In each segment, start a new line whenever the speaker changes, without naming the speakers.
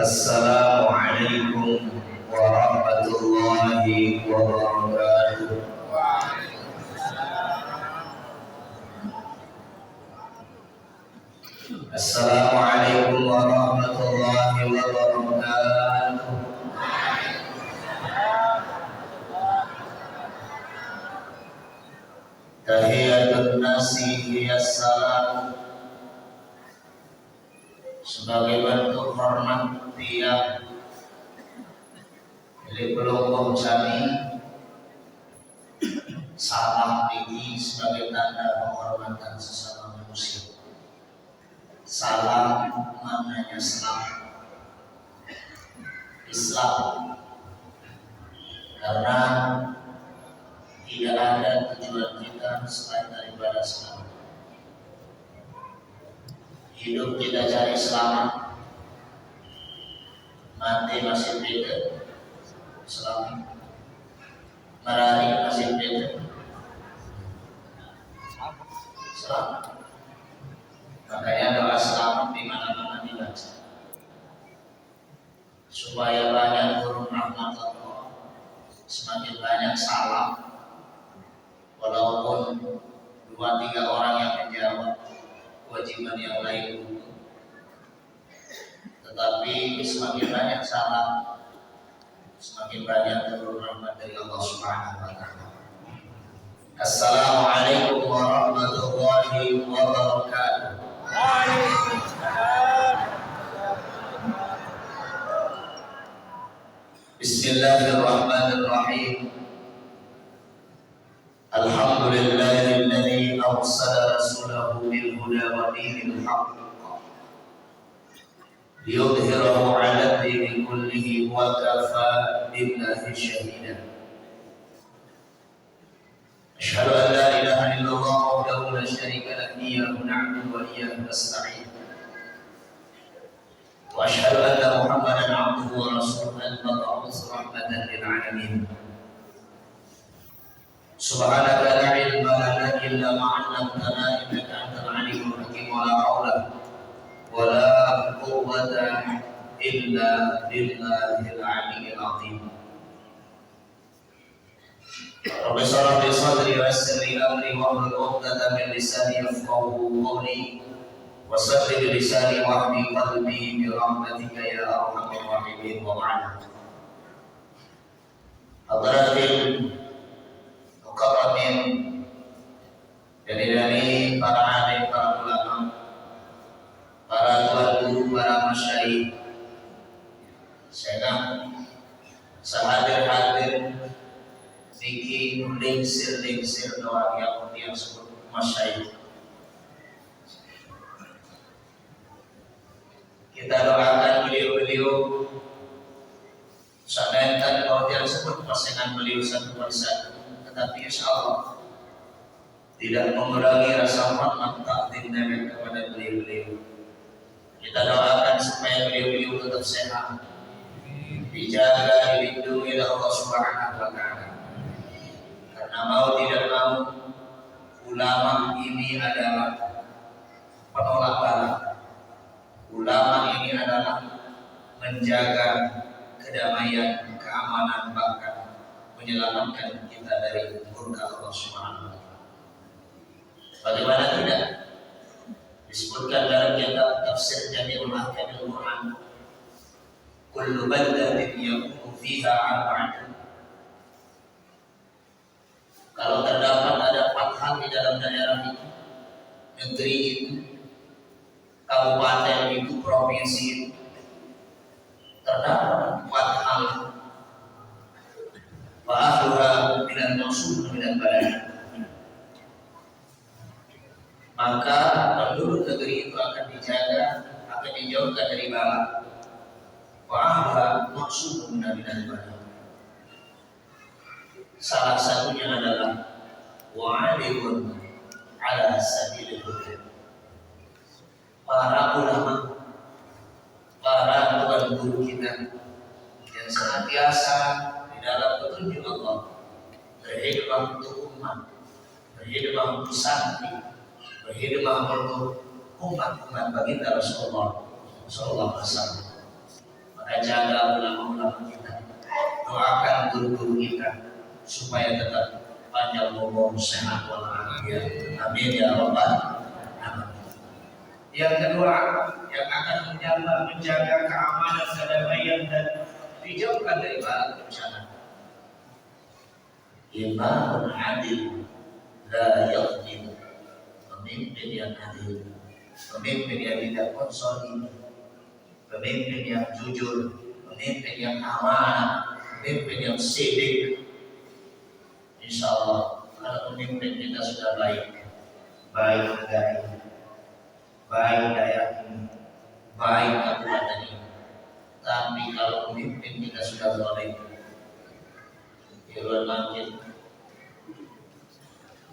Assalamualaikum warahmatullahi wabarakatuh. Assalamualaikum warahmatullahi wabarakatuh. Tahiyatun nasi hiyas salam. Sebagai bentuk hormat tiap dari kelompok kami, salam ini sebagai tanda penghormatan sesama manusia. Salam maknanya selam, Islam, karena tidak ada tujuan kita selain daripada selamat. Hidup kita cari selamat, mati masih beda, selamat, merari masih beda, selamat. Makanya doa selamat di mana-mana dibaca, supaya banyak turun rahmat Allah, semakin banyak salam, walaupun 2-3 orang yang menjawab kewajiban yang lain, tetapi semakin banyak salam, semakin banyak turun rahmat dari Allah Subhanahu wa Ta'ala. Assalamualaikum warahmatullahi wabarakatuh. Bismillahirrahmanirrahim. Alhamdulillahilladzi arsala rasulahu bil huda wa dinil haqq liyudhhirahu 'ala ad-dini kullihi wa kafaa billahi shahida. Asyhadu an la ilaha illallah wahdahu la syarika lahu iyyahu na'budu wa iyyahu nasta'in. Wa asyhadu anna Muhammadan 'abduhu wa rasuluhu al-mab'uts rahmatan lil 'alamin. Subhanaka la ilma lana illa ma 'allamtana innaka antal 'alimul hakim. Wa la haula wa la quwwata illa billahil 'aliyyil 'azim. Rabbi shrah li sadri wa yassir li amri wahlul 'uqdatam min lisani yafqahu qawli wasaddid lisani wahdi qalbi bi rahmatika ya arhamar rahimin. Wa ba'd. Hadirin mukarramin, dari para alim, para ulama, para tuan guru, para masyayikh, sehadir-hadir niki lingsir doa yang sebut masyayikh. Kita doakan beliau-beliau sanaikan kalau yang sebut pasangan beliau satu persatu, tetapi insyaallah tidak mengurangi rasa hormat takdim dan kepada beliau-beliau. Kita doakan supaya beliau-beliau tetap sehat, dijaga, dilindungi oleh Allah Subhanahu wa Ta'ala. Karena mau tidak mau, ulama ini adalah penolak bala. Ulama ini adalah menjaga kedamaian, keamanan, bahkan menyelamatkan kita dari murka Allah Subhanahu wa Ta'ala. Bagaimana tidak? Disebutkan dalam kitab tafsir Jami'ul Ahkamil Quran, kullu baldatin yakunu fiha arba'atun. Kalau terdapat ada 4 hal di dalam daerah itu, negeri itu, kabupaten itu, provinsi itu, terdapat 4 hal. Wa ahluha minal mawsul minal balad. Maka penduduk negeri itu akan dijaga, akan dijauhkan dari bala. Wa ahluha mawsul minal balad. Salah satunya adalah wa'alimun ala sabilil huda. Para ulama, para tuan guru kita yang senantiasa di dalam petunjuk Allah, berkhidmah untuk umat, berkhidmah untuk santri, berkhidmah untuk umat-umat baginda Rasulullah sallallahu alaihi wasallam. Maka jaga ulama-ulama kita, doakan guru-guru kita supaya tetap panjang umur, sehat walafiat. Amin ya rabbal alamin. Yang kedua, yang akan menjaga keamanan, kedamaian dan dijauhkan dari bala bencana. Imamun adil la yaqdim, pemimpin yang adil, pemimpin yang tidak konsolid, pemimpin yang jujur, pemimpin yang amanah, pemimpin yang sidik. Insya Allah kalau pemimpin kita sudah baik, baik negara ini, baik daerah ini, baik kabupaten ini. Tapi kalau pemimpin kita sudah baik, ya makin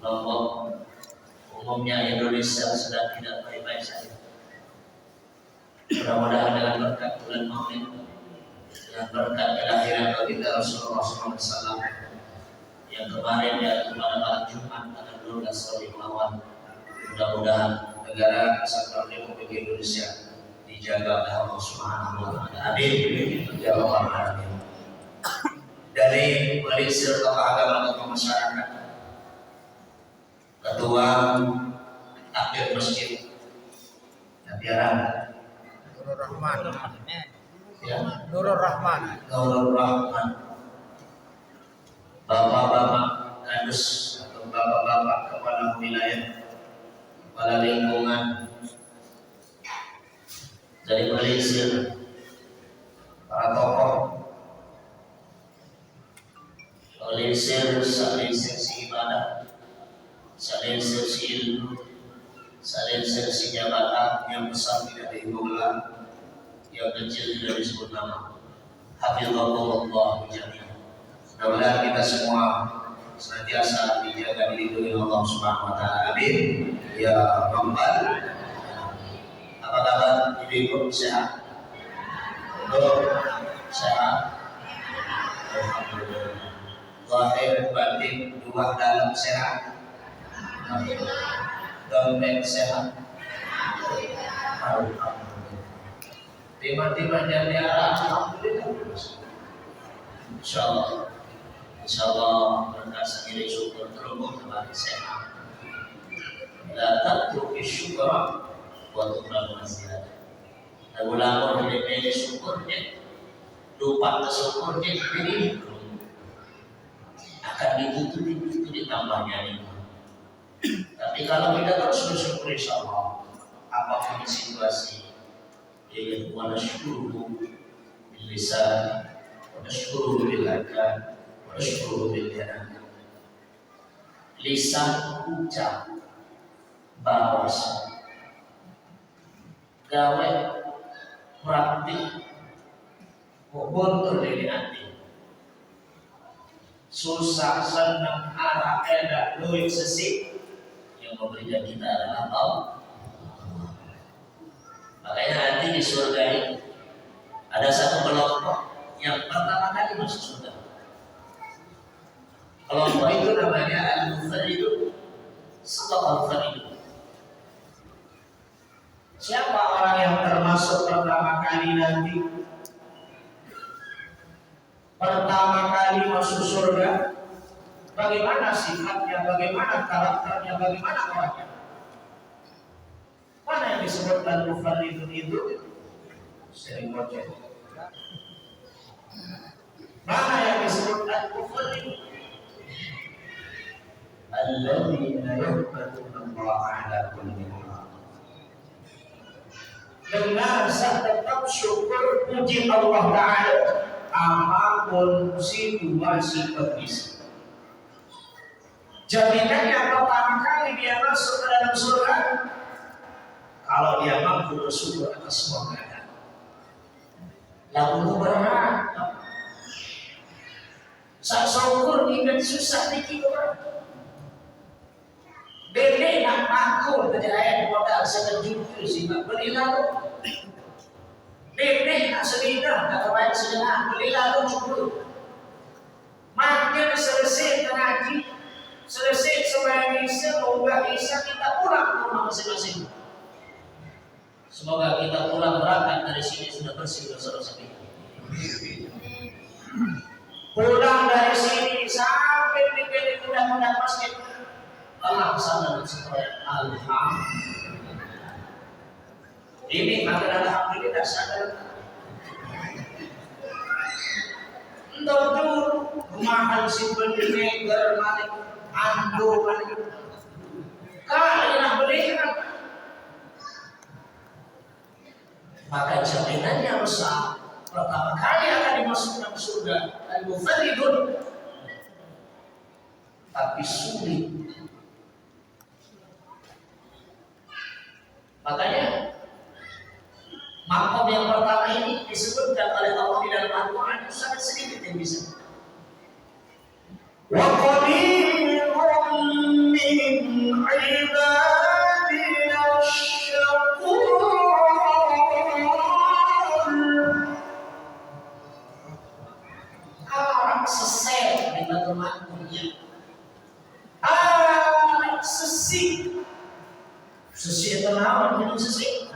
Lombok, umumnya Indonesia sedang tidak baik-baik saja. Mudah-mudahan dengan berkat bulan Maulid, dengan berkat kelahiran baginda Rasulullah SAW yang kemarin ya pada malam Jumat tanggal 12 Rabiul, mudah-mudahan negara Kesatuan Republik Indonesia dijaga oleh Allah Subhanahu wa taala. Amin ya rabbal alamin. Dari Malaysia tokoh agama dan masyarakat, ketua takbir masjid Nabiaran
Nurul Rahman,
ya,
Nurul Rahman,
bapak-bapak kadus atau bapak-bapak kepala wilayah, kepala lingkungan dari Malaysia, para tokoh saling sesi ibadah, saling sesi ilmu, saling sesi jabatan. Yang besar tidak dihimbaulah, yang kecil tidak disebut nama. Hafizahullah jami'an. Mudah-mudahan kita semua senantiasa dijaga dilindungi Allah Subhanahu wa taala. Amin ya rabbal alamin. Apa kabar ibu-ibu, sehat? Sehat? Alhamdulillah. Zahir batin dua dalam sehat. Dompet sehat. Alhamdulillah. Tiba-tiba jadi alhamdulillah. Insyaallah berkat segala syukur terlebih kembali sehat. La tatruki syukra wa tuqrabu nasihat. Ulama tidak syukurnya, lupa syukurnya ini akan ditutup itu ditambahnya ini. Tapi kalau kita terus bersyukur insyaallah apapun situasi, ya wa nasyukuru bil lisan, wa nasyukuru bil arkan, wa nasyukuru bil janan. Lisan ucap, bawas, gawe, praktik, bontor dari hati. Susah, senang, arah, edak, duit, sesik, yang memberikan kita adalah Allah. Makanya nanti di surga ini ada satu kelompok yang pertama kali masuk surga. Kelompok itu namanya al-mufaridu, sebab al-mufaridu. Siapa orang yang termasuk pertama kali nanti? Pertama kali masuk surga, bagaimana sifatnya, bagaimana karakternya, bagaimana orangnya? Mana yang disebut al-mufarridun itu? Sering baca. Mana yang disebut al-mufarridun? Alladzina yahmaduna Allah ala kulli hal. Dengan tetap syukur puji Allah Ta'ala apapun situasi kondisi. Jaminannya pertama kali dia masuk ke dalam surga kalau dia mampu bersyukur atas semua keadaan. Lalu berharap saat syukur ingat susah dikit orang. Bede nak makul kejayaan modal sekejupur sehingga berilah. Bede nak selina nak kebaik sejenak berilah cukup. Makin selesai ngaji, selesai sembahyang isya, moga isya kita pulang ke rumah masing-masing. Semoga kita pulang berangkat dari sini sudah bersih dosa-dosa kita. Pulang dari sini sampai di kuda-kuda masjid. Allah sadar supaya alhamdulillah. Ini adalah alhamdulillah sadar. Entah dulu mahal simpan ini germani ando mani. Kalau nak belikan, maka jaminannya besar. Pertama kali akan dimasukkan surga al-mufalidun, tapi sulit. Makanya makom yang pertama ini disebutkan oleh Allah di dalam Al-Quran itu sangat sedikit yang bisa. Wa qalilun min ibadina asy-syakur. Sesek di bagaimana dunia. Sesik. Sesik itu naon minum sesik.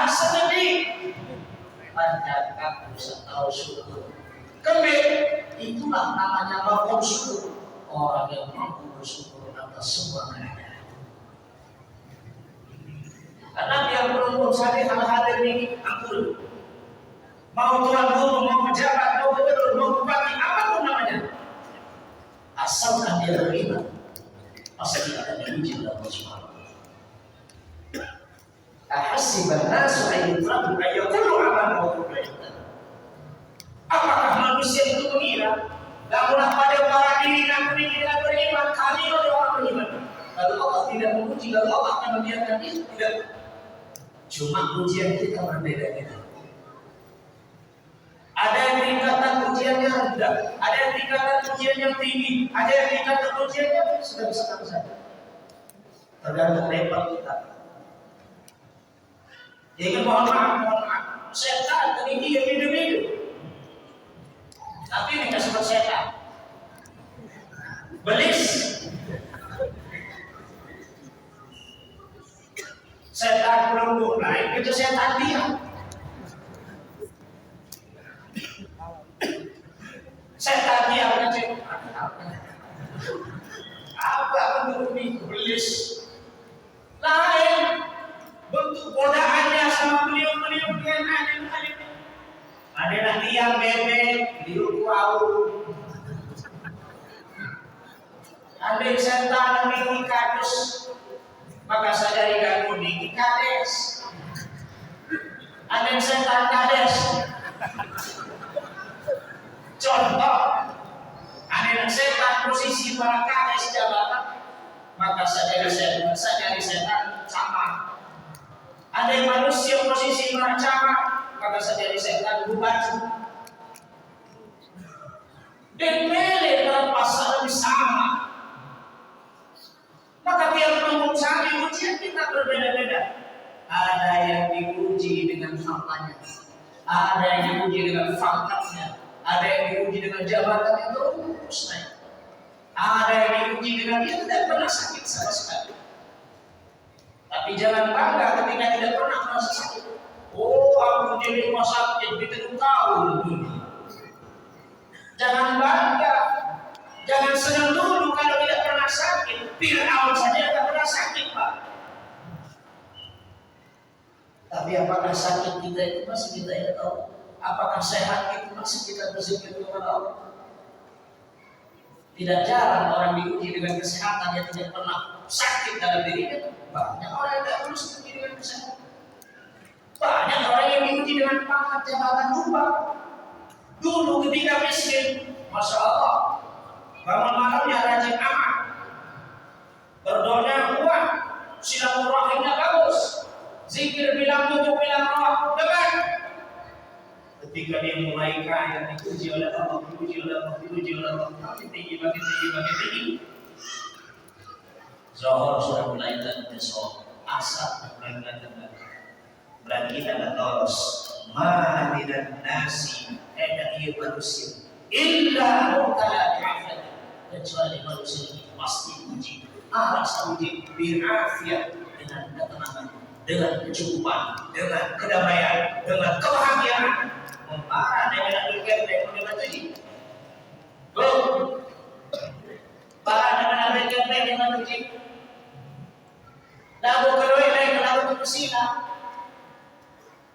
Sedih. Panjangkan bisa tahu syukur. Kembali itulah namanya makom syukur. Orang yang mampu bersyukur atas semua keadaan. Karena dia belum sadar hal-hal ini aku mau tuan guru, mau pejabat, mau gubernur, mau bupati, apapun namanya, asalkan dia beriman, pasti dia akan diuji oleh Allah Subhanahu wa Ta'ala. Ahasiban nasu ayyutraku ayyaqulu amanna wa hum la yuftanun. Apakah manusia itu mengira namunlah pada para diri namun tidak beriman, kami oleh orang beriman. Lalu Allah tidak menguji, lalu Allah akan membiarkan itu tidak. Cuma ujian kita berbeda-beda. Ada yang tingkatan ujiannya rendah, ada yang tingkatan ujian yang tinggi, ada yang tingkatan ujiannya sedang-sedang saja. Tergantung level kita. Jadi mohon maaf, setan tinggi yang hidup-hidup. Tapi ini disebut setan. Belis. Setan belum naik, itu setan dia. Setan dia kecil. Apa bentuk iblis? Lain bentuk godaannya sama beliau-beliau dengan alim-alim. Ada nanti yang bebek, beliau tahu. Ada yang setan yang kades, maka sadari kamu di kades. Ada yang setan kades. Contoh, ada setan posisi para kades jabatan, maka sadari setan sama. Ada yang manusia posisi para camat, maka sadari setan bupati. Dan milih dalam pasal sama. Maka tiap mengucapkan ujian kita berbeda-beda. Ada yang diuji dengan faktanya, ada yang diuji dengan faktanya. Ada yang diuji dengan jabatan yang terus naik. Ada yang diuji dengan dia tidak pernah sakit sama sekali. Tapi jangan bangga ketika tidak pernah merasa sakit. Oh, aku jadi rumah sakit di tahun dunia. Jangan bangga. Jangan senang dulu kalau tidak pernah sakit. Fir'aun saja tidak pernah sakit, Pak. Tapi apakah sakit kita itu masih kita yang tahu? Apakah sehat itu masih kita berzikir kepada Allah? Tidak jarang orang diuji dengan kesehatan yang tidak pernah sakit dalam dirinya. Banyak orang yang tidak perlu diuji dengan kesehatan. Banyak orang yang diuji dengan pangkat jabatan upah. Dulu ketika miskin, Masya Allah, bangun malamnya rajin amal, berdoa kuat, silaturahimnya bagus, zikir bilang tubuh bilang roh dekat. Ketika dia mulai kaya, diuji oleh Allah, diuji oleh Allah, diuji oleh Allah, makin tinggi, makin tinggi, makin tinggi. Zohor sudah mulai besok, asap mulai datang. Berarti kita akan lolos. Mati dan nasi, ia manusia. Illa mutala bi'afat. Kecuali manusia ini pasti uji. Rasa uji birafiat dengan ketenangan, dengan kecukupan, dengan kedamaian, dengan kebahagiaan. Memparah dengan berkepek dengan tuji. Parah dengan berkepek dengan tuji. Lalu kedua lain lalu bersila.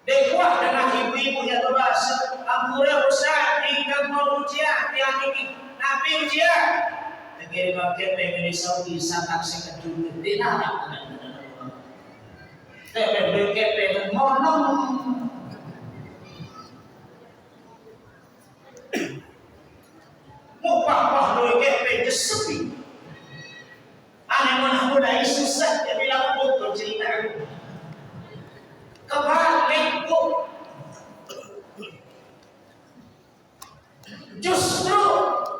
Dekuah dengan ibu-ibu yang berasa ampura usah tinggal mau ujian yang ini nabi ujian. Negeri berkepek di Saudi sangat sekejut dinarak dengan tapi berkepek monong. Mupah doi kepe sepi. Aneh mana mulai susah dia bilang betul cerita aku. Kebalik bu. Justru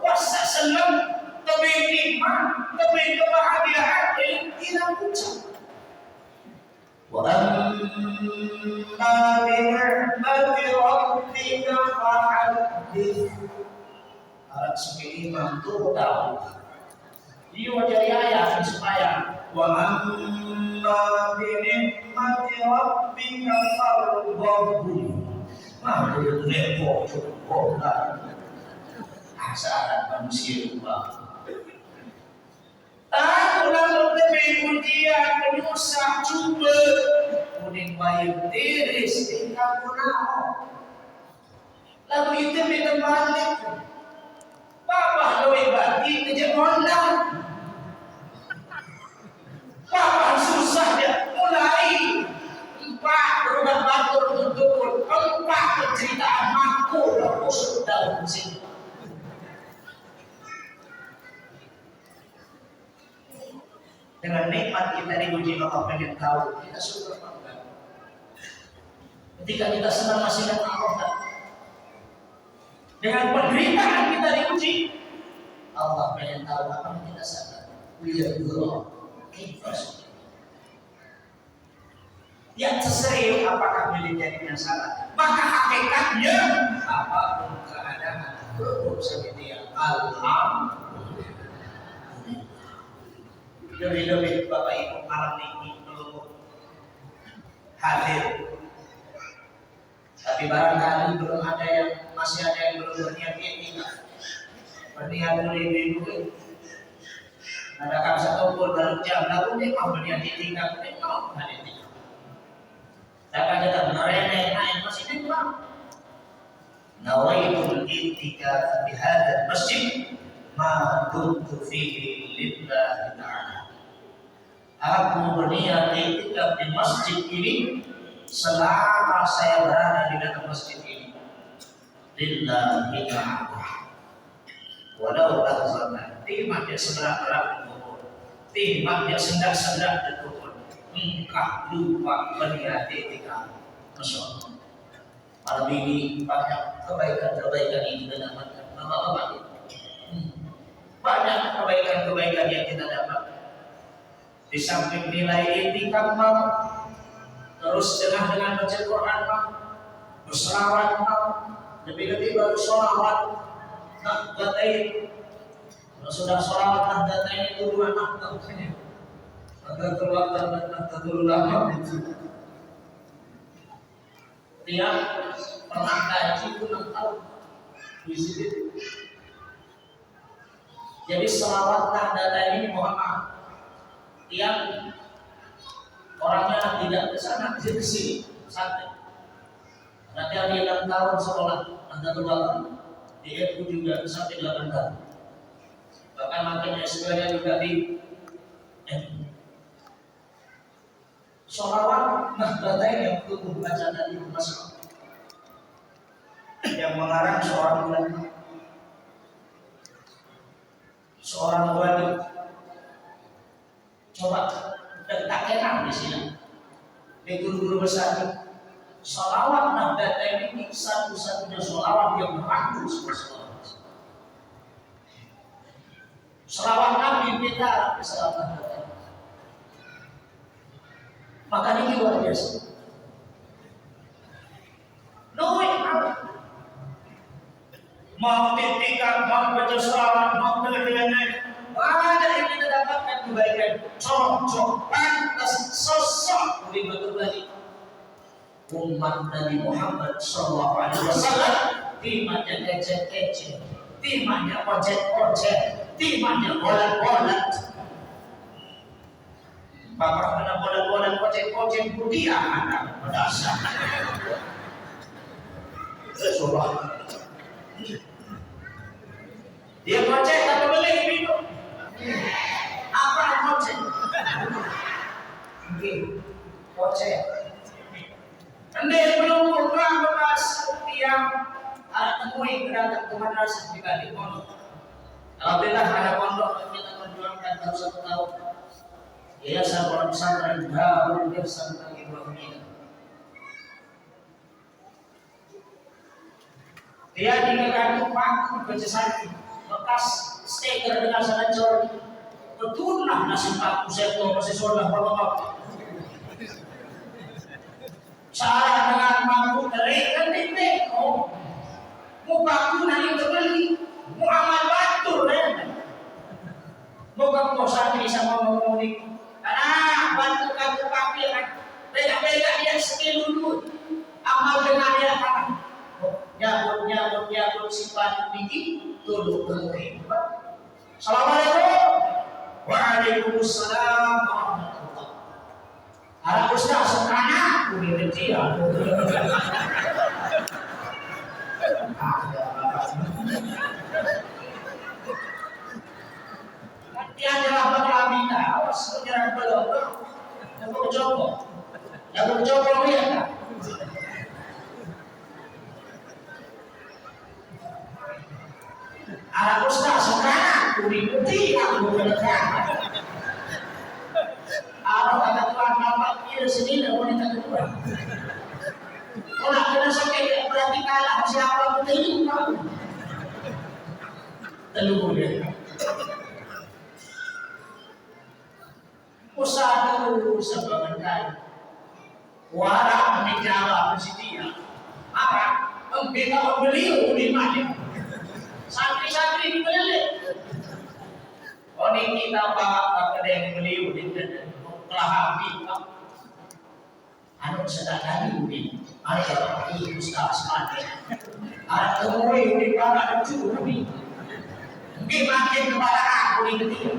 puasa senang, tapi nikmat, tapi kebahagiaan yang tidak ucap. Wa amma bi ni'mati rabbika fahaddits. Alat sekali mantu tahu. Dia jadi ayat supaya wa amma bi ni'mati rabbika farghab. Mah repot cukup asaran manusia juga. Aku lalu demi ujian menyusah cuba kuning bayi tiris tinggal punau. Lalu itu minta balik. Papa lebih bagi kerja mondang. Papa susah dia mulai empat berubah batur tutur empat penceritaan mampu dan usul dalam sini. Dengan nikmat kita diuji Allah pengen tahu kita syukur apa. Ketika kita senang masih dengan Allah. Dengan penderitaan kita diuji, Allah pengen tahu apa yang kita sadar. Lihat dulu, kita yang seserius apakah miliknya yang salah. Maka hakikatnya apapun keadaan cukup seperti yang alhamdulillah. Lebih-lebih Bapak Ibu malam ini belum hadir. Tapi barangkali belum ada yang masih ada yang belum berniat iktikaf. Berniat dulu. Ada kan satu pun dalam jam lalu dia mau berniat iktikaf, dia mau ada iktikaf. Tapi kita menerima naik masih nikmat. Nawaitul iktikaf di hadzal masjid ma dumtu fihi lillahi ta'ala. Aku berniat iktikaf di masjid ini selama saya berada di dalam masjid ini. Lillahi ta'ala. Walau lahzatan, timah dia seberat-berat ditukur, timah dia sendak-sendak ditukur. Engkau lupa berniat iktikaf. Masya Allah. Malam ini banyak kebaikan-kebaikan ini kita dapatkan. Bapak-bapak, banyak kebaikan-kebaikan yang kita dapat. Di samping nilai iktikaf terus dengan baca Quran berselawat lebih-lebih baru sholawat nahdatain. Kalau sudah sholawat nahdatain itu dua nahdatain nahdatul waqt dan nahdatul ulama itu tiap pernah kaji itu 6 tahun di situ. Jadi sholawat nahdatain ini mohon maaf tiap orangnya tidak ke sana, dia ke sini, santai. Nanti ada 6 tahun sekolah, ada tuh di FU juga sampai 8 tahun. Bahkan makin S2-nya juga di FU. Sholawat nahdatain yang tubuh baca tadi masuk. Yang mengarang seorang wanita. Coba tak enak di sini. Di guru-guru besar sholawat nahdatain ini satu-satunya sholawat yang merangkul semua sholawat. Sholawat Nabi kita sholawat nahdatain. Maka ini luar biasa. Mau tikar, mau baca sholawat, mau dengan banyak yang kita dapatkan kebaikan. Cocok, pantas, sosok lebih betul lagi. umat Nabi Muhammad Sallallahu Alaihi Wasallam, timanya kecil-kecil, timanya ojek-ojek, timanya bolat-bolat. Bapak kena bolat-bolat ojek-ojek budia anak berdasar. Surah. Dia ojek apa beli minum? Apa ojek? Ojek. Anda belum pernah membahas yang temui berangkat ke madrasah di Bali Pondok. Alhamdulillah ada pondok yang kita perjuangkan dalam 1 tahun. Yayasan Pondok Pesantren Darul Irsan Ibrahimiyah. Dia dikagum paku kecesati bekas stiker dengan sangat jauh. Betul lah nasib paku seto masih sudah bapak-bapak. Cara dengan mampu terikan titik, mau baku nanti terbeli, mau amal batur dan mau kamu santri sama ngomongin, karena bantu kamu pakai beda-beda dia skill dulu, amal dengan dia kan, nyabut sifat tinggi, tunduk temui. Assalamualaikum, waalaikumsalam warahmatullahi. Anak ustaz sekarang udah kecil. Dia adalah pengelabita, awas menyerang belum. Yang berjopo lihat tak? Anak ustaz sekarang udah kecil, aku berdekat. Kalau kata Tuhan bapak kira sendiri wanita kedua. Kalau kena sakit berarti kalah siapa pun terima. Telur dia. Usaha dulu sebagai kaya. Warak menjawab bersedia. Apa? Membela beliau di mana? Santri-santri dibeli. Oh ini kita bawa kepada yang beliau di Kelahami, anu sedang lagi ini, ada yang ustaz sekali, ada temui di mana curi, mungkin makin kepada aku di ketiga,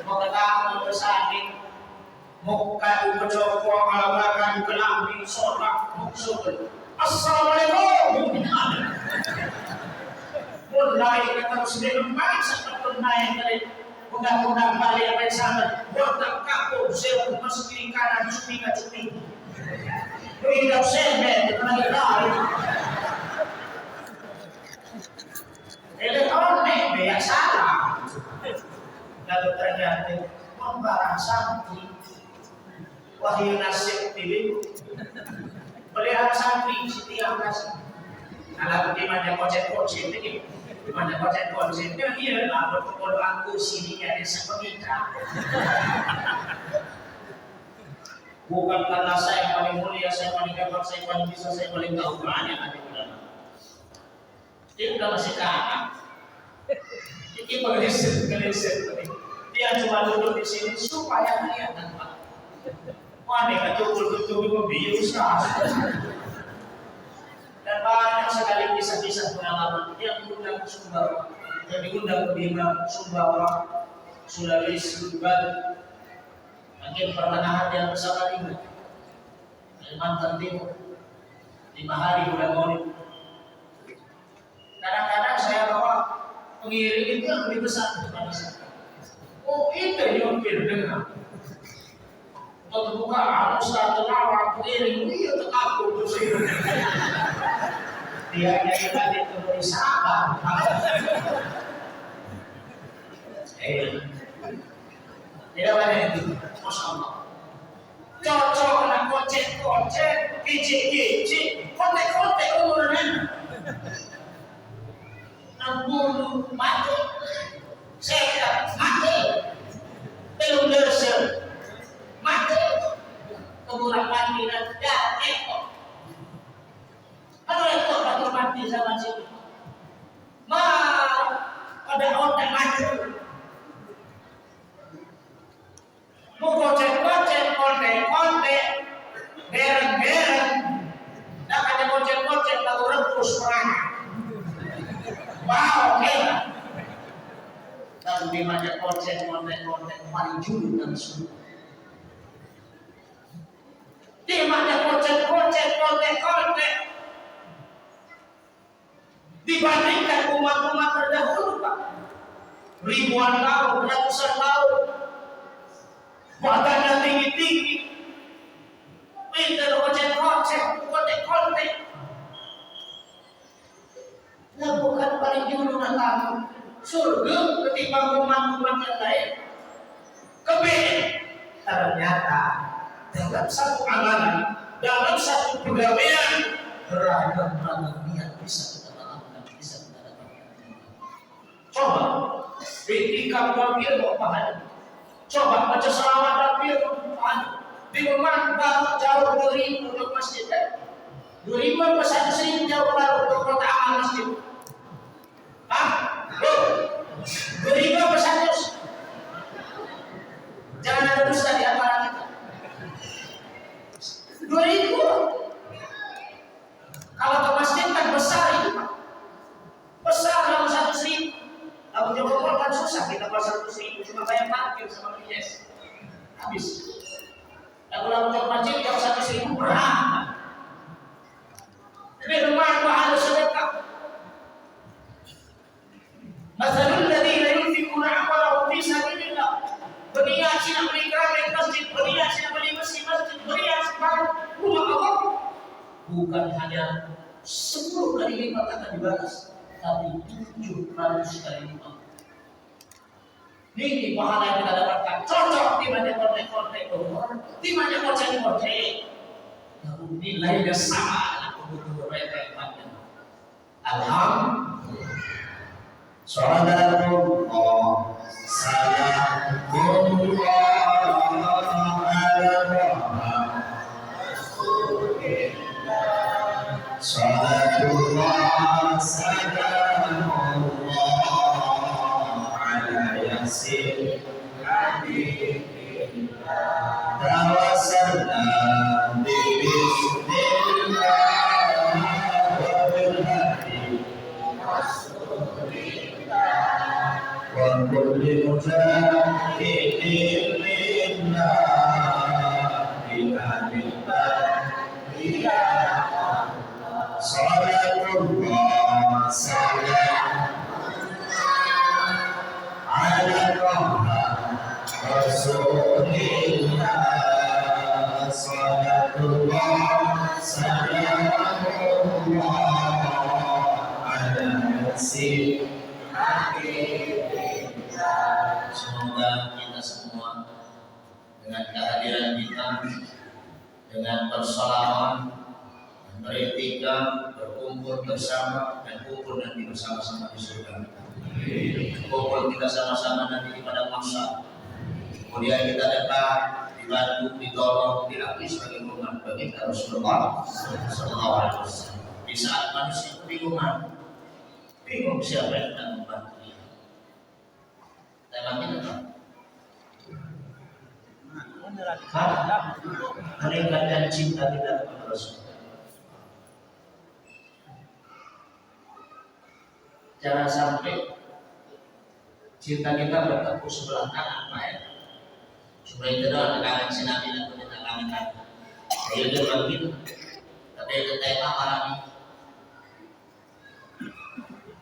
mau ketemu bersanding, mau kadu berjoko, alabakan kelambi, sorak, muksud, assalamualaikum, pun naik ketemu sendiri, masa pun naik dari undang-undang balik apa yang sama, botak kapur, sewa masuk kiri kanan, cumi. Lu hidup semen, di tengah lari. Elektronik, ya salah. Lalu ternyata, membarang santri, wahyu nasib pilih, pelihara santri, setiap kasih. Kalau di mana kocet-kocet ini, mana kocet-kocet itu iya lah berkepolo aku sininya desa pemika. Bukan karena saya paling mulia, saya paling gampang, saya paling bisa, saya paling tahu banyak ada ulama. Dia udah masih kalah. Ini mengelisit. Dia cuma duduk di sini supaya melihat nampak. Wah, nih betul-betul membius lah. Dan banyak sekali kisah-kisah pengalaman yang diundang ke Sumbawa, yang diundang ke Bima, Sumbawa, Sulawesi, Bali, bagian pertengahan yang bersama Timur, Kalimantan Timur, 5 hari bulan Maulid. Kadang-kadang saya bawa pengiring itu yang lebih besar daripada saya. Oh itu yang dengar. Untuk terbuka, Ustaz terlalu pengiring, iya tetap untuk saya. Dia jadi tadi turun sabar. Tidak ada itu, masya Allah. Cocok nak kocek, kicik, kontek umuran. 60 mati, saya mati, belum desa mati, kemudian mati dan ekor. Kalau ekor baru mati sama siapa? Ada otak mati. Mau kocek, kontek, bereng, terus perang. Wow, oke lah. Dan dimana konten paling julu dan sulit. Dimana konten dibandingkan umat-umat terdahulu, Pak. Ribuan tahun, ratusan tahun, badannya tinggi-tinggi, pintar konten. Nah, bukan paling julu datang surga ketimbang umat-umat yang lain. Kebin, ternyata dalam satu amalan, dalam satu pegawaian, beragam niat bisa kita lakukan, bisa kita dapatkan. Coba ketika mampir mau paham, coba baca selawat mampir mau paham. Di rumah baru jauh dari untuk masjid. 2000 ke 1.000 jauh baru untuk kota amal masjid. Beriba bersatu. Jangan ada dusta di antara kita. 2000. Kalau ke masjid kan besar itu, Pak. Besar kalau 1.000. Kalau jauh kan susah kita kalau 1.000 cuma bayar parkir sama bias. Habis. Kalau ke masjid kalau 1.000 berat. Tapi rumah harus sedekah. Masalul ladzina yunfiquna amwalahum fi sabilillah. Berniat sih beli keramik masjid, berniat sih beli masjid, berniat sih rumah Allah. Bukan hanya 10 kali lipat akan dibalas, tapi 700 kali lipat. Ini pahala yang kita dapatkan cocok di mana konten di mana konten. Namun nilainya sama untuk mereka yang panjang. Alhamdulillah. Salatullah salamullah ala Rasulillah. Salatullah salamullah ala yasin habibillah. Tawassalna bismillah wa bilhadi wa kulli mujahidin lillah bi'anillah. Salatullah salam ala Rasulillah. Salatullah salamullah ala yasin. Semoga kita semua dengan kehadiran kita, dengan bersalaman, beriktikaf, berkumpul bersama dan kumpul nanti bersama-sama di surga. Kumpul kita sama-sama nanti di padang mahsyar. Kemudian kita dekat, dibantu, ditolong, diakui sebagai umat baginda Rasulullah sallallahu alaihi wasallam. Di saat manusia kebingungan, bingung siapa yang akan membantu dia. Temanya apa? Meningkatkan cinta kita kepada Rasulullah. Jangan sampai cinta kita bertepuk sebelah kanan, Pak ya. Supaya itu doang kangen si Nabi dan kita kangen. Ayo dia begitu. Tapi itu tema malam ini.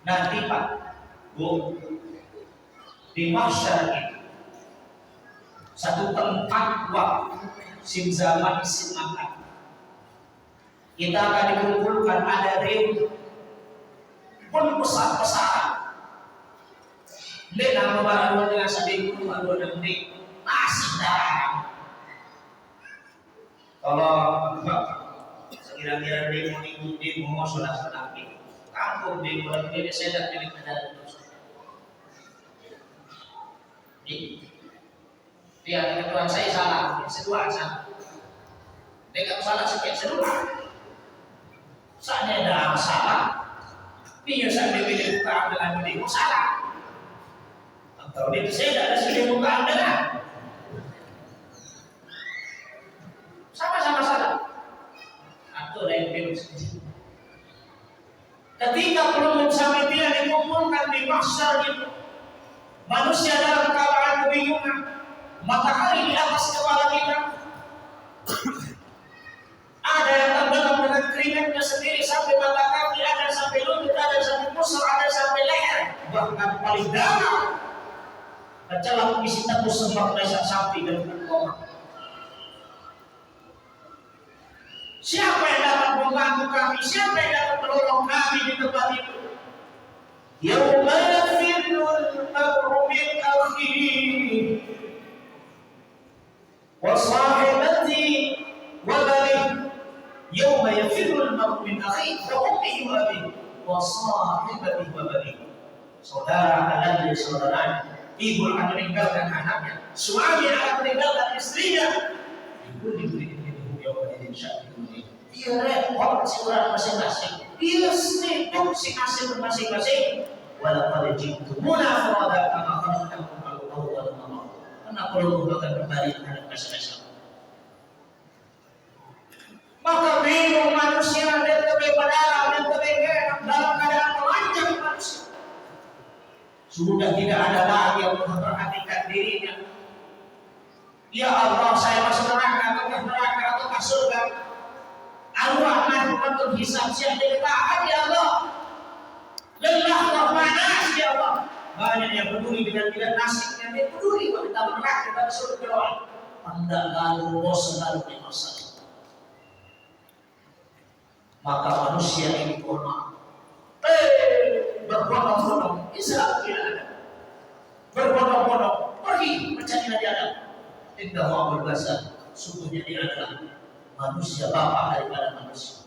Nanti Pak, Bu, di mahsyar ini satu tempat waktu sim zaman sim makan. Kita akan dikumpulkan ada ribu pun besar-besaran. Lihat nama baru dengan sedih baru nanti masih darah. Kalau sekira-kira di mau sholat ini, kampung di bulan ini saya tidak pilih kendaraan terus. Dia ketua saya salah, sedua salah. Dia salah sekian sedua. Saya ada salah. Dia sampai pilih buka dengan beli salah. Atau dia saya tidak ada sedih buka dengan. Sama-sama salah. Atau lain pilih sedih. Ketika belum sampai dia dikumpulkan di mahsyar itu, manusia dalam keadaan kebingungan, matahari di atas kepala kita, ada yang tenggelam dengan keringatnya sendiri sampai mata kaki, ada sampai lutut, ada sampai pusar, ada sampai leher, bahkan paling dalam kecelak isi tembus sembah lesak sapi dan koma. Siapa yang dapat membantu kami? Siapa yang dapat menolong kami di tempat itu? Yauma yafirrul mar'u min akhihi wa sahibatihi wa banihi. Yauma yafirrul mar'u min akhihi wa ummihi wa abihi wa sahibatihi wa banihi. Saudara akan menjadi saudaranya, ibu akan meninggalkan anaknya, suami akan meninggalkan istrinya. Ibu diberi dia repot si orang masing-masing, dia sibuk si hasil masing-masing. Walaqad ji'tumuna furada kama khalaqnakum awwala marrah. Karena perlu akan kembali kepada masing-masing. Maka bingung manusia dan kebebaran dan kebebaran dalam keadaan telanjang manusia. Sudah tidak ada lagi yang memperhatikan dirinya. Ya Allah, saya masuk neraka atau surga? Al-Rahman untuk hisab siapa yang taat ya Allah. Lelah dan panas ya Allah. Banyak yang peduli dengan tidak nasibnya, dia peduli kalau kita neraka kita surga. Anda lalu bosan lalu masalah. Maka manusia ini kona. Berbondong-bondong, Islam tidak ada. Berbondong-bondong, pergi mencari Nabi Adam. Tidak mau berbahasa, sungguhnya dia adalah manusia bapak daripada manusia.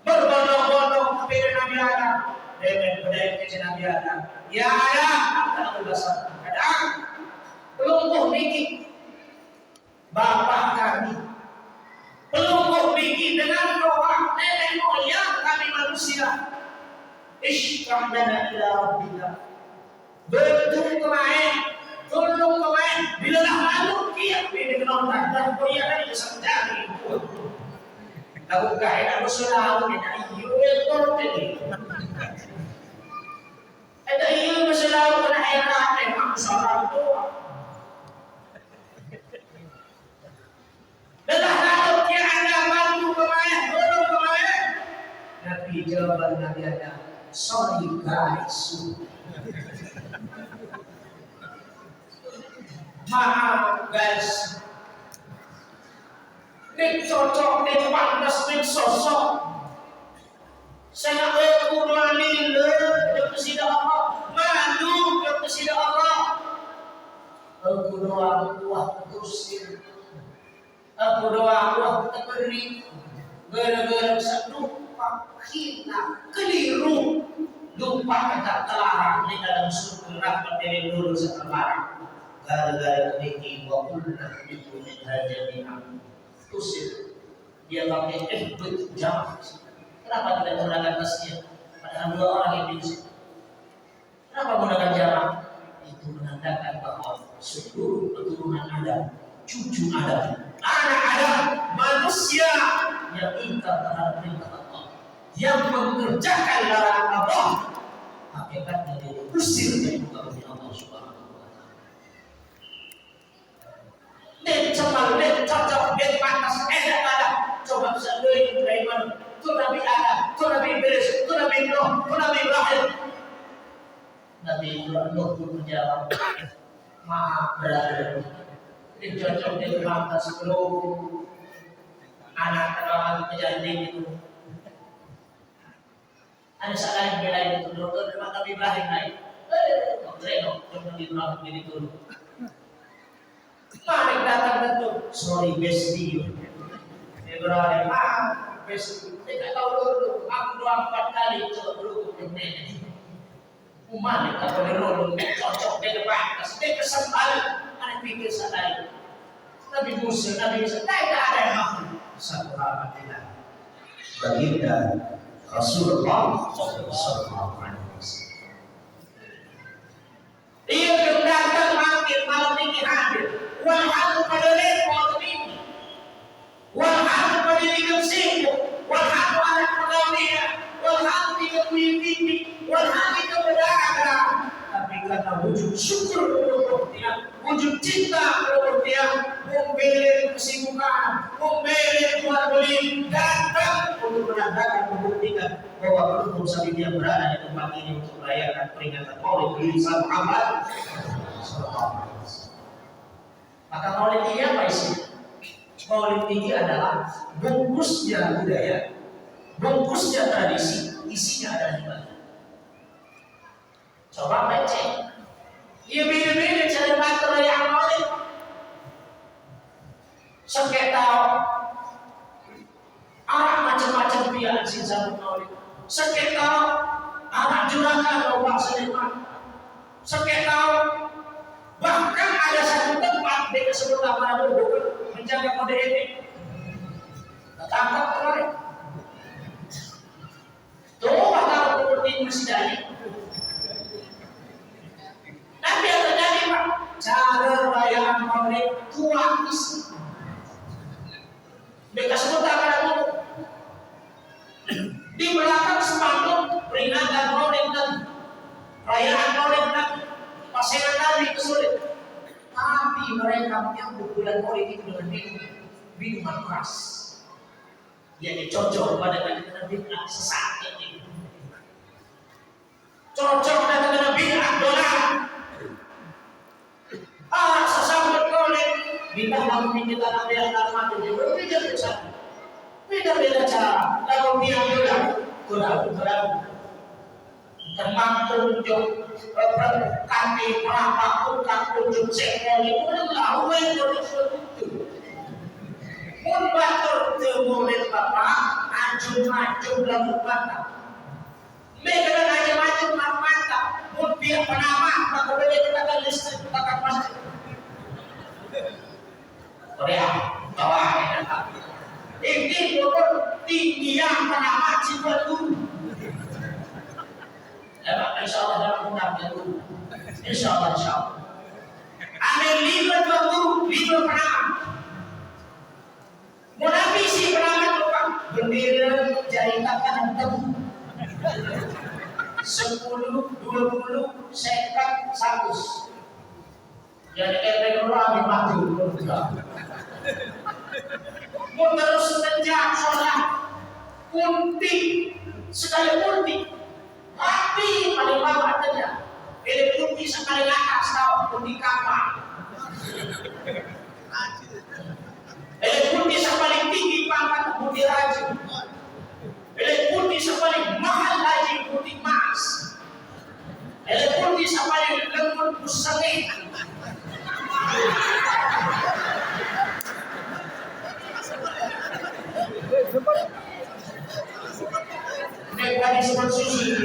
Berbondong-bondong kepada Nabi Adam, dengan budaya kecil Nabi Adam. Ya Adam, kata berbahasa Adam, pelumpuh dikit bapak kami, pelumpuh dikit dengan doa nenek moyang kami manusia. Ishrah lana ila rabbika, bertunggu kemain, tolong kemain, bila lah makhluk kia ini kenontan dan korea kan itu sejati. Aku kaya aku selalu kita iyo ini. Ada iyo selalu kena heran memang seorang tua. Bila makhluk kia ada bantu kemain, tolong kemain. Tapi jawaban Nabi ada, sorry guys. Maaf guys, ini cocok, ini pantas, ini sosok. Saya aku berani le, kepada Allah, malu kepada Allah. Aku doa Allah kusir, aku doa Allah terberi. Gara-gara bisa lupa kita keliru, lupa kata terlarang di dalam surga rapat dari dulu seterlarang. Gara-gara memiliki wakulna itu menjadi kusir, dia pakai jamak. Kenapa tidak menggunakan tasnya? Padahal dua orang yang diusir. Kenapa menggunakan jamak? Itu menandakan bahwa seluruh keturunan Adam, cucu Adam, anak Adam, manusia yang ingkar terhadap perintah Allah, yang mengerjakan larangan Allah, hakikatnya dia diusir dari muka bumi Allah Subhanahu wa Ta'ala. Dia cemal, dia cocok, dia pantas, enak ada. Coba bisa dari mana? Itu Nabi Adam, itu Nabi Idris, itu Nabi Nuh, itu Nabi Ibrahim. Nabi Nuh pun menjawab, maaf berada. Dia cocok, dia pantas, belum anak orang kejadian itu. Ada salah yang belain itu, dokter Nabi Ibrahim lain. Dokter Nabi Ibrahim ini dulu. Mari datang tentu, sorry bestie. Ibrahim, bestie. Tidak tahu dulu, aku doa 4 kali coba dulu ke nenek. Umar tak boleh dulu, cocok dia depan, dia kesempatan, ada pikir sadari. Nabi Musa, Nabi Musa, tidak ada yang mampu. Satu hal tidak. Baginda Rasulullah Sallallahu Alaihi Wasallam. Ia kedatangan makin malam ini hadir. Walhal pada lepo ini, walhal pada hidup singgung, walhal anak pegawai, walhal tidak mimpi juga bahwa berhubung saat dia berada di tempat ini untuk merayakan peringatan Maulid Isa Muhammad. Maka Maulid ini apa isinya? Maulid ini adalah bungkusnya budaya, bungkusnya tradisi, isinya adalah ibadah. Coba baca, ya beda-beda cara baca perayaan Maulid. Tahu arah macam-macam pihak sisa Maulid. Tahu arah juragan lomba seniman. Tahu bahkan ada satu tempat di keseluruhan Manado menjaga kode etik. Tangkap kemarin. Tuh bakal seperti masih dari. Tapi yang terjadi Pak, cara perayaan Maulid kuat isi. Mereka sebut Manado di belakang sepanduk peringatan Maulid dan perayaan Maulid dan pasangan Nabi kesulit. Tapi mereka menyambut bulan Maulid itu dengan minuman keras. Yang cocok pada dengan bid'ah sesat ini. Cocok dengan bid'ah dolar. Sesambut Maulid kita kita ambil alamat itu beda-beda cara. Kalau dia bilang kurang termantul kami melakukan kunjung sekol itu lalu yang itu pun batur temuin bapak acung-acung lalu mata mereka dan acung-acung mata pun biar penama maka boleh kita listrik takkan masuk Korea bawah ini pun tinggi yang penama cipuan dulu. Insya Allah dalam undangnya dulu. Insya Allah. Ada 5 penama. Munafi si penama lupa bendera jaringan kanan tebu. 10, 20, 50, 100. Jadi dulu ambil mati. Mau terus sejak sholat kunti sekali kunti. Tapi paling bawah saja. Pilih kunti sekali atas tahu kunti kapal. Pilih kunti sekali tinggi pangkat kunti raja. Pilih kunti sekali mahal lagi kunti emas. Pilih kunti sekali lembut busangin. Mereka disebut sushi.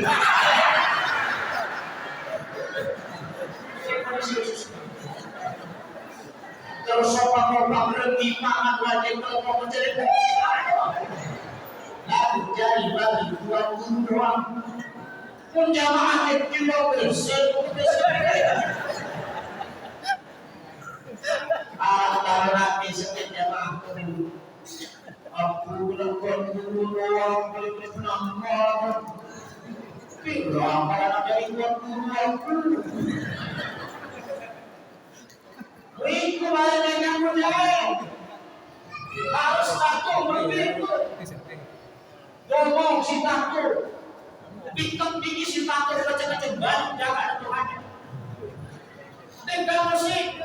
Terus sopak-sopak berhenti makan wajib kalau mencari lalu jadi bagi buat guru doang pun jamaah yang jiwa bersih antara lagi sedikit jamaah guru aku lakukan guru doang boleh penambah bila anak dari buat guru aku itu balik dengan mudah harus takut berbeda ngomong si takut bikin tinggi si takut macam-macam banyak jaga Tuhan dan kamu sih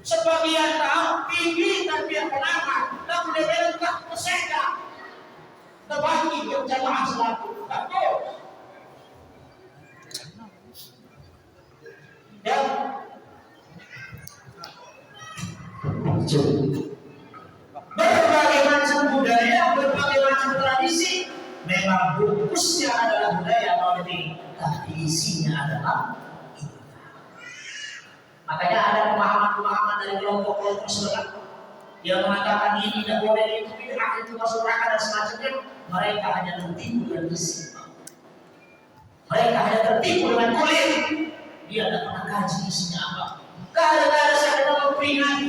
sebagian tahu tinggi dan biar penama dan level tak peseda terbagi ke jamaah selaku takut dan berbagai macam budaya, berbagai macam tradisi memang bungkusnya adalah budaya Maulid, tapi isinya adalah ibadah. Makanya ada pemahaman-pemahaman dari kelompok-kelompok sebelah yang mengatakan ini tidak boleh, itu bid'ah, itu masuk neraka dan semacamnya. Mereka hanya tertipu dengan isi. Mereka hanya tertipu dengan kulit. Dia tidak pernah kaji isinya apa. Kadang-kadang saya sedang memperingati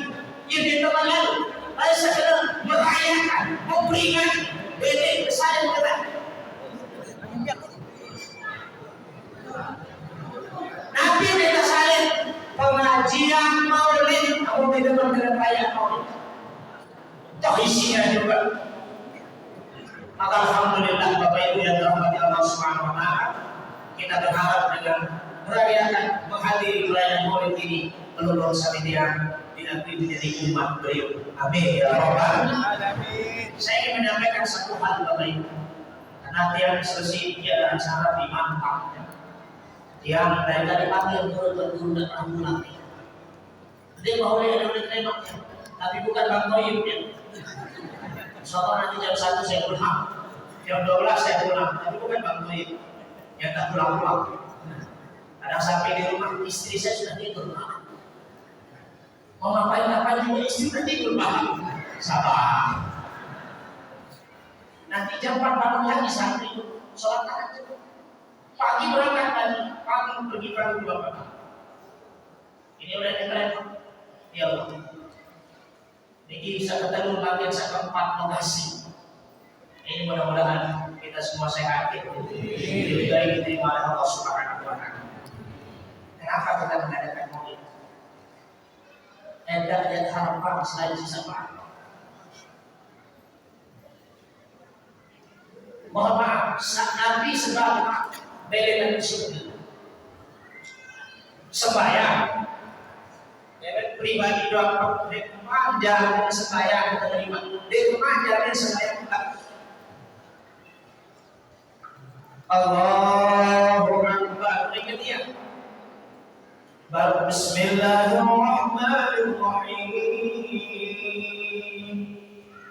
yang di teman lalu, saya sedang merayakan, memperingati. Ini saya mengatakan Nabi tidak salin pengajian Maulid, kamu tidak dengan perayaan Maulid. Toh isinya juga. Maka Alhamdulillah Bapak Ibu yang dirahmati Allah Subhanahu wa taala, kita berharap dengan merayakan menghadiri perayaan Maulid ini peluluh samidian dinanti menjadi umat beliau. Amin ya rabbal alamin. Saya ingin menyampaikan satu hal Bapak Ibu. Karena tiap sesi tiada acara di Mantap. Yang dari tadi pagi yang turun dan pernah pulang. Dia mau ada tembaknya, tapi bukan Bang Toyib ya. Soalnya nanti jam 1 saya pulang, jam 12 saya pulang, tapi bukan Bang Toyib yang tak pulang-pulang. Kadang sampai di rumah istri saya sudah tidur. Mau ngapain juga istri sudah tidur Bang. Sabar. Nanti jam 4 bangun lagi santri sholat tahajud. Pagi berangkat lagi, pagi pergi pagi Bapak. Ini udah keren. Ya Allah. Niki bisa ketemu lagi sekeempat lokasi. Ini mudah-mudahan kita semua sehat. Lebih baik diterima oleh Allah Subhanahu wa taala. Kenapa kita mengadakan Maulid? Tidak lihat harapan selain sisa pahala. Mohon maaf, Nabi sebab beliau surga. Sembahyang, pribadi doa manjakan sembahyang kita terima. Dia manjakan sembahyang kita. Allahu Akbar. Ingat ya. Baru Bismillahirrahmanirrahim.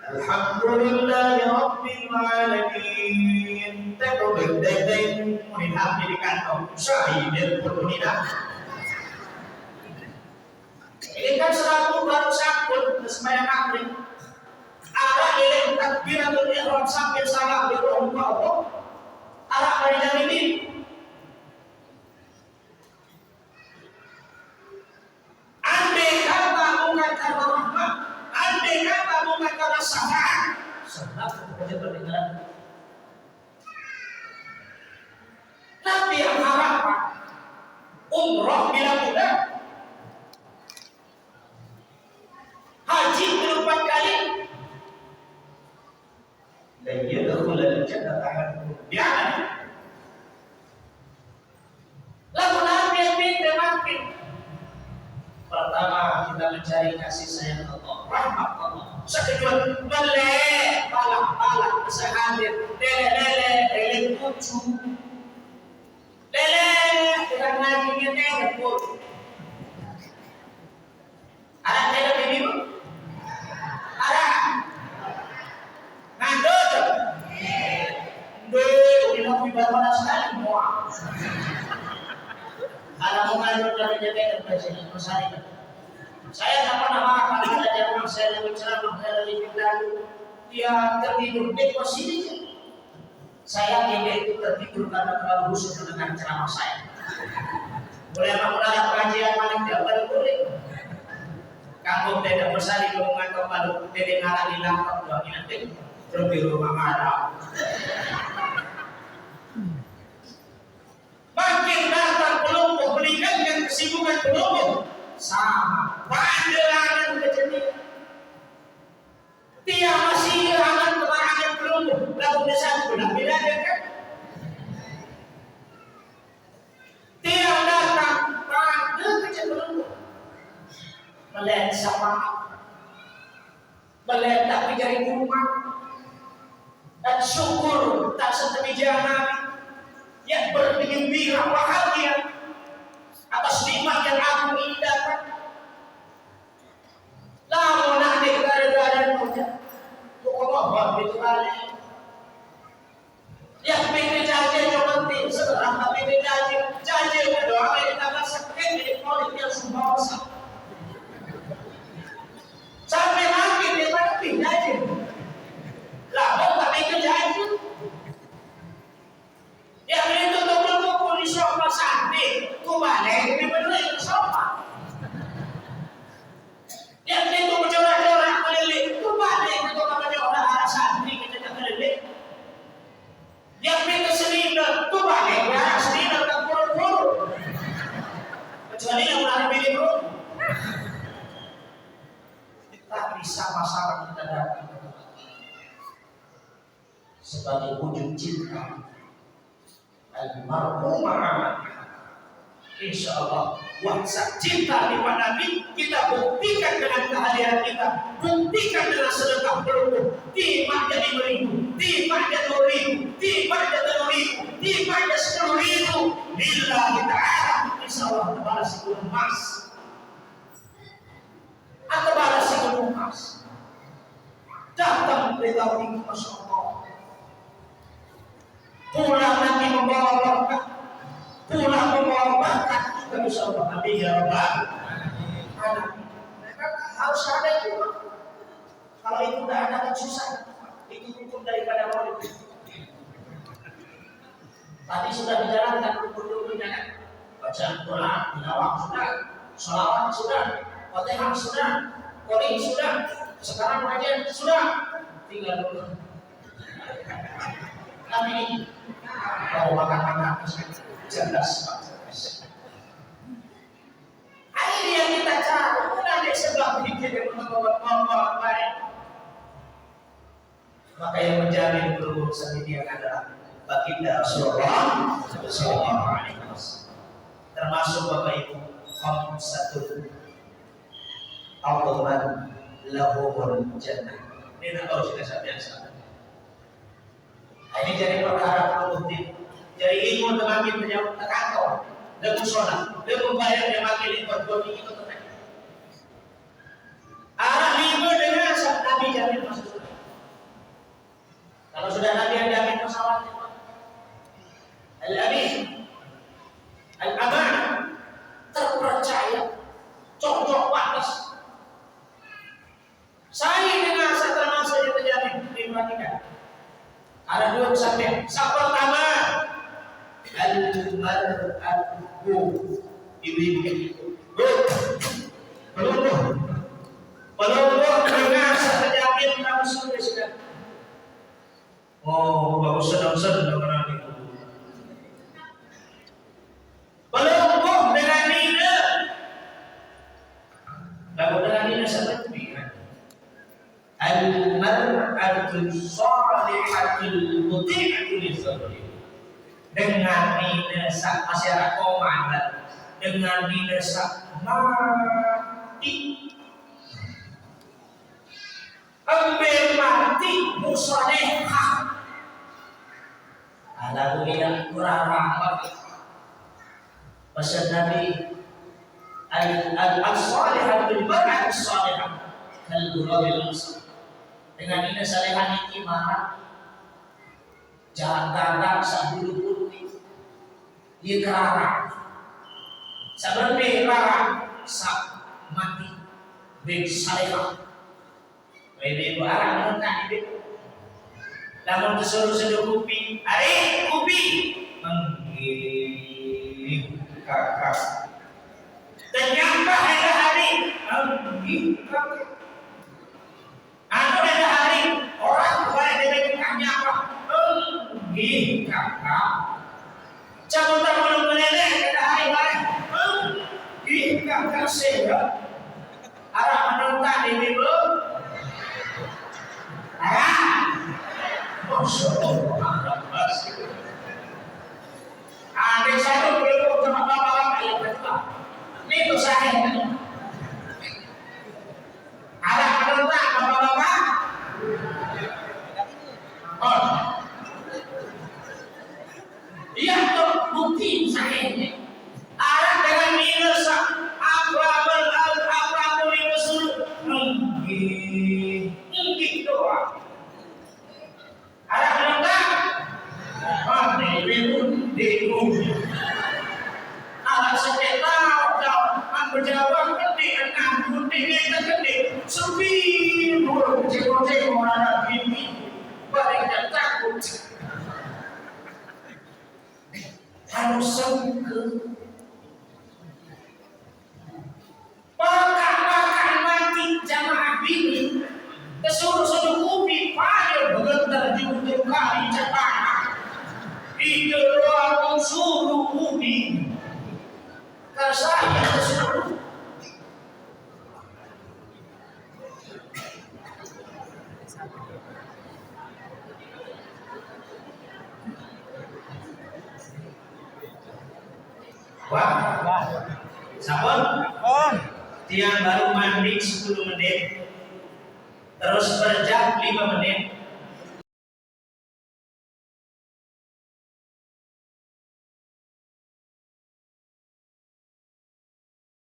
Alhamdulillahi Rabbil Alamin. Teko berdeng melihat di kantong syahid berunina. Ini kan selalu baru sakun sembahyang maghrib. Ada yang takbiratul ihram sampai salah di Allah. Ada pada ini. Andai kata bukan karena rahmat, andai kata bukan karena syafaat, sebab kemudian berdengaran. Tapi yang harapan umroh bila mudah, haji 4 kali, dan yadkhulul jannata ahadun bi'amalihi. Lalu Nabi yang pintar makin. Pertama kita mencari kasih sayang Allah, rahmat Allah. Kedua, balak bisa hadir, lele kucu, dengan naginya telepon. Ada telepon ini? Ada. Nandot. Ini lebih banyak sekali semua. Ada mengandung dari jadikan presiden Masyarakat. Saya tak pernah marah kalau ada jamaah saya yang berceramah dari Pindah. Dia tertidur di posisi. Saya tidak itu tertidur karena terlalu khusyuk dengan ceramah saya. Boleh mengadakan pengajian paling tidak boleh. Kamu tidak bersari hubungan kepada tidak ngalah di laptop doang nanti terlebih rumah ada. Makin datang kelompok meningkatkan kesibukan kelompok sama pandangan kejadian. Dia masih akan kebahagiaan kelompok lalu desa sudah bedakan. Dia datang pada kejadian kelompok melihat sama melihat tak dijari rumah dan syukur tak seperti Nabi yang bergembira bahagia atas nikmat yang agung ini dapat. Lalu nanti gara-gara muda, bukan itu kali. Yang penting janji yang penting setelah tapi janji berdoa yang dapat sakit dari politik yang semua besar. Sampai lagi dia pada janji. Lalu tapi itu janji. Yang itu tuh di soal santri sebagai wujud cinta almarhum Muhammad. Insya Allah wajah cinta kepada Nabi kita buktikan dengan kehadiran kita, buktikan dengan sedekah berhukum. Timak jadi 1.000, timak jadi 2.000, timak jadi 3.000, timak jadi 10.000. Lillahi ta'ala, insya Allah terbalas gunung emas. Atau balas gunung emas. Datang beritahu ini, Masya Allah. Pulang nanti membawa berkah, pulang membawa berkat juga bisa Allah. Amin ya Rabbal Alamin. Mereka harus ada itu. Kalau itu tidak ada kan susah. Itu hukum daripada maulid. Tadi sudah dijalankan hukum-hukumnya kan. Bacaan Quran, tilawah sudah, sholawat sudah, Fatihah sudah, Qur'an sudah, sekarang kajian sudah, tinggal dulu. Kami mau makan cerdas. Air yang kita cari bukan ada sebab pikir yang membawa baik. Maka yang menjamin berurusan ini adalah baginda Rasulullah Sallallahu Alaihi Wasallam. Termasuk Bapak Ibu khamsatun Al-Quran lahumul jannah. Ini tak tahu sudah biasa. Ini jadi perkara produktif. Jadi ilmu makin menjauh ke kantor, dan musola, dan membayar yang makin ikut bodi itu tenang. Arah ilmu dengan Nabi jamin masuk surga. Kalau sudah Nabi yang jamin pesawatnya, al-amin, al-aman, terpercaya, cocok pantas. Saya dengan setelah saya terjamin pribadinya. Ada 2 sampai. Yang pertama, al-mar'atu ibu-ibu. Belum dengan terjamin kamu sudah. Oh, bagus sedang-sedang dengan itu. Belum dengan ini. Lalu dengan ini seperti al-mar'atu shalihatul muti'atu li-zawjiha. Dengan dinasa masyarakat komandan, dengan dinasa mati, ambil mati musalehah. Lalu yang kurang rahmat pesan Nabi al-shalihatul mar'atu shalihah kal-ghurabil asad. Dengan ini salehan ini marah, jangan gagap sabulu putih, ikrara, seperti ikrara, sab mati, bin salehah. Ini barang mentah itu. Namun kesuruh kupi, hari kupi, menggigit kakak. Ternyata ada hari menggigit kakak. Atau ada hari orang kembali dengan ikannya apa? Kakak. Cabutan belum meleleh ada hari lain. Kakak sehat. Arah menentang ini belum. Masya Allah. Adik saya belum sama bapak yang kedua. Ini tuh saya. Arah menentang bapak-bapak. Oh. Dia tuh bukti saya ini. Arah dengan minus abrabel al-abrabel musul. Mungkin doang. Arah menentang. Arah sekitar dan berjawab di 6 gunting yang tergede. Sepi boceh-boceh orang ini mereka takut. Harus sanggup. Bahkan mati jamaah ini kesuruh-suruh kupi pada bergetar di ujung kali Jepang. Itu doang suruh kupi. Kalau saya kesuruh. Wah, sabun?
On.
Tiang baru mandi 10 menit, terus berjam 5 menit,